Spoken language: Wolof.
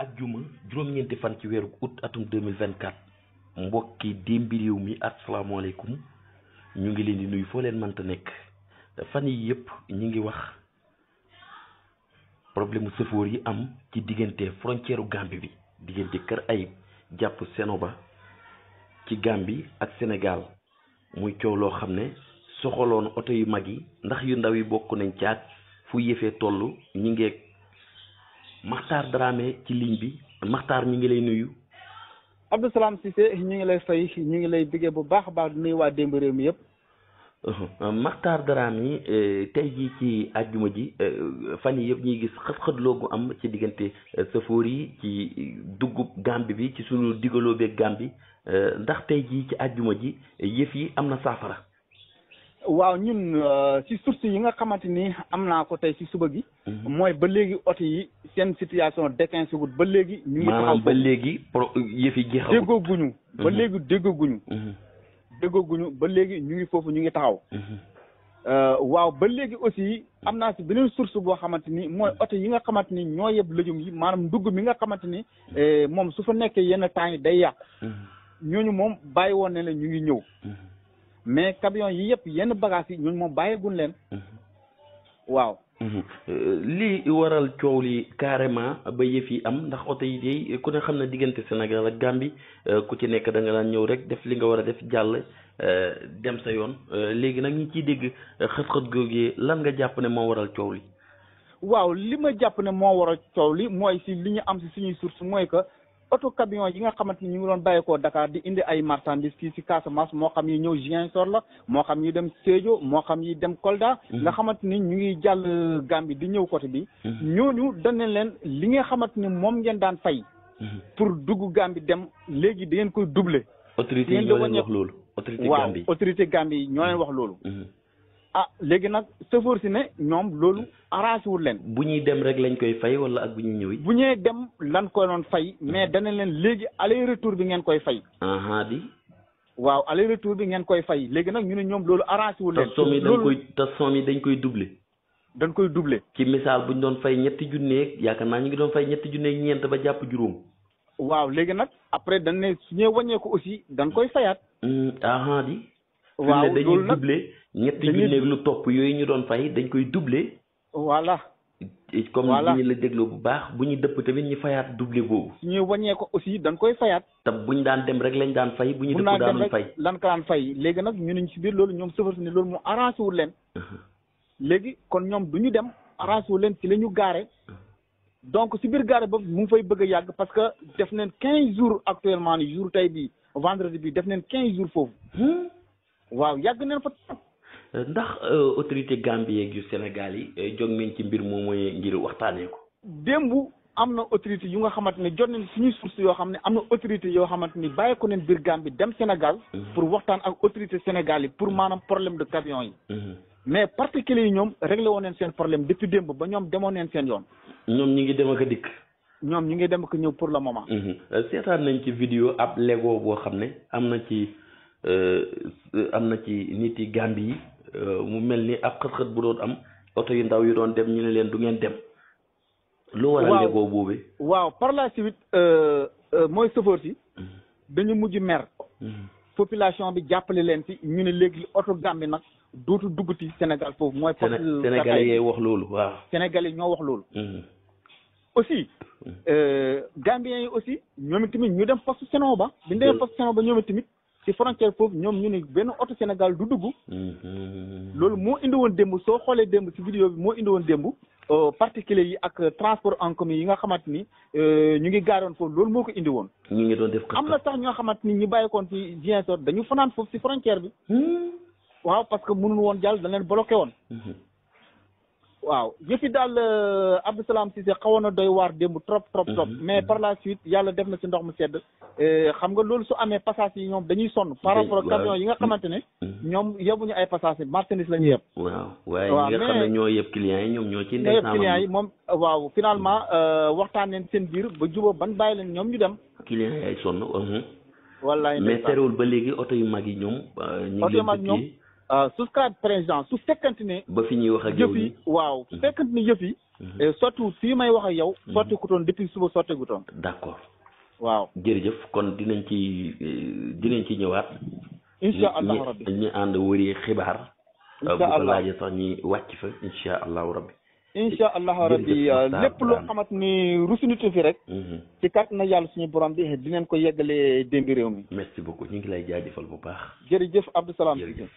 ajjuma juróom-ñeenti fan ci weeru août atum 2024 mbokki démbi réew mi asalaamaaleykum ñu ngi leen di nuyu foo leen mënta nekk fan yi yëpp ñu ngi wax problème mu sëfoor yi am ci diggante frontière Gambie bi diggante Kër Ayib jàpp Sénoba ci Gambie ak Sénégal muy coow loo xam ne soxaloon oto yu mag yi ndax yu ndaw yi bokk nañ ci ak fu yëfee toll ñi ngeeg Makhtar Dramé ci ligne bi Makhtar mi ngi lay nuyu. Abdou Salam Cissé ñu ngi lay fay ñu ngi lay bëggee bu baax a baax di nuyu waa démb réew mi yëpp. Makhtar Dramé tey jii ci àjjuma ji fan yi yëpp ñuy gis xët-xëtloo gu am ci diggante safoor yi ci duggub Gambie bi ci sunu digaloo beeg Gambie ndax tey jii ci àjjuma ji yëf yi am na saafara. waaw ñun ci source yi nga xamante ni am naa ko tey ci suba gi. mooy ba léegi oto yi seen situation déquince wut ba léegi. ñu ngi taxaw ba léegi yëf yi jeexagul déggooguñu. ba léegi déggoguñu. déggoguñu ba léegi ñu ngi foofu ñu ngi taxaw. waaw ba léegi aussi am naa ci beneen source boo xamante ni mooy oto yi nga xamante ni ñoo yeb lëjum yi maanaam ndugg mi nga xamante ni moom su fa nekkee yenn temps yi day yàq. ñooñu moom bàyyi woon ne la ñu ngi ñëw. mais camion yi yëpp yenn bagages yi ñun moom bàyyeegun leen. waaw. lii waral coow li carrément ba yëf yi am ndax oto yi de ku ne xam na diggante Sénégal ak Gambie ku ci nekk da nga daan ñëw rek def li nga war a def jàll dem sa yoon léegi nag ñu ciy dégg xët-xët googee lan nga jàpp ne moo waral coow li. waaw li ma jàpp ne moo waral coow li mooy si li ñu am si suñuy source mooy que. auto camion yi nga xamante ni ñu ngi doon bàyyeekoo Dakar di indi ay marchandises fii si Casamance moo xam yi ñëw Ziguinchor la moo xam yi dem Sédhiou moo xam yi dem Kolda. nga xamante ni ñu ngi jàll Gambie di ñëw côté bi. ñooñu dañ leen li nga xamante ni moom ngeen daan fay. pour dugg Gambie dem léegi da ngeen koy doubler. autorité yi ñoo leen wax loolu. autorité Gambie waaw autorité Gambie yi ñoo leen wax loolu. ah léegi nag chauffeur si ne ñoom loolu arrangé wul leen. bu ñuy dem rek lañ koy fay wala ak bu ñuy ñëwi. bu ñuy dem lan koy doon fay mais dana leen léegi aller retour bi ngeen koy fay. di. waaw aller retour bi ngeen koy fay léegi nag ñu ne ñoom loolu arrangé wul leen. te somme yi dañ koy doubler. dañ koy doubler. ci misaal bu ñu doon fay ñetti junneeg yaakaar naa ñu ngi doon fay ñetti junneeg ñeent ba jàpp juróom. waaw léegi nag après dañ ne su ñëwee wàññeeku aussi dañ koy fayaat. di. waaw loolu dañuy nag doubler ñetti junneeg lu topp yooyu ñu doon fay dañ koy doubler. voilà. comme bu ñu la dégloo bu baax bu ñu dëpp tamit ñu fayaat doubler boobu. su ñuy wàññee ko aussi dañ koy fayaat. te bu ñu daan dem rek lañ daan fay bu ñu dëpp daanuñ fay lan ko daan fay léegi nag ñu ne ci biir loolu ñoom sëfar si ne loolu mu arrangé wul leen. léegi kon ñoom du ñu dem arrangé wul leen ci la ñu gaare. donc si biir gaare boobu mu ngi fay bëgg a yàgg parce que def neen 15 jours actuellement ni jour tey bii vendredi bi def neen 15 jours foofu. waaw yàgg neen fa. ndax autorité Gambie yeeg yu Sénégal yi jóg nañ ci mbir moom mooy ngir waxtaanee ko. démb am na autorité yu nga xamante ne jot nañ suñuy source yoo xam ne am na autorité yoo xamante ni bàyyi ko neen biir Gambie dem Sénégal. pour waxtaan ak autorité Sénégal yi pour maanaam problème de camion yi. mais particulier yi ñoom réglé woon neen seen problème depuis démb ba ñoom demoon neen seen yoon. ñoom ñi ngi dem ak a dikk. ñoom ñi ngi dem ak ñëw pour le moment. seetaan nañ ci vidéo ab Lego boo xam ne am na ci nit yi Gambie yi mu mel ni ab xët-xët bu doon am oto yu ndaw yu doon dem ñu ne leen du ngeen dem. lu waral Lego boobu. waaw par la suite mooy chauffeur si. dañu mujj mer. population bi jàppale leen si ñu ne léegi oto Gambie nag dootu duggati Sénégal foofu mooy. Sénégalais yi wax loolu waaw. Sénégalais ñoo wax loolu. aussi Gambiens yi aussi ñoom tamit ñu dem poste Sénoba bi ñu demee poste Sénoba ñoom tamit ci frontière foofu ñoom ñu ne benn oto Sénégal du dugg. loolu moo indi woon démb soo xoolee démb ci vidéo bi moo indi woon démb particulier yi ak transport en commun yi nga xamante ni ñu ngi gaaroon foofu loolu moo ko indi woon. ñu ngi doon def am na sax ñoo xamante ni ñu bàyyikoon ci Ziguinchor dañu fanaan foofu ci frontière bi. waaw parce que mënuñu woon jàll dañ leen bloqué woon. waaw yëf yi daal Abdou Salam Cissé xawoon na doy waar démb trop. mais par la suite yàlla def na ci ndox mu sedd. xam nga loolu su amee passage yi ñoom dañuy sonn. par rapport ak camion yi nga xamante ne. ñoom yebuñu ay passage marchandise la ñu yeb. waaw waaye ñi nga xam ne ñoo yeb clients yi ñoom ñoo ci. ñoo yeb clients yi moom waaw finalement waxtaan nañ seen biir ba jubóo ban bàyyi leen ñoom ñu dem. clients yi ay sonn. wallaay mais terewul ba léegi oto yu mag yi ñoom. ñu ngi leen subscribe président su fekkante ne. ba fi ñuy wax ak yow yëf yi waaw su fekkante ne yëf yi. sottiwut fii may wax ak yow. sottikutoon depuis suba sottikutoon. d'accord. waaw jërëjëf kon dinañ ci ñëwaat. incha allahu rabbi ñu ànd wëri xibaar. incha bu ko allah laajee sax ñi wàcc fa incha allahu rabbi. incha allahu rabbi lépp loo xamante ni rusunutu fi rek. ci kàttan na yàlla suñu borom bi dinañ ko yeggalee démbi réew mi. merci beaucoup ñu ngi lay jaajëfal bu baax. jërëjëf Abdou Salam. jërëjëf.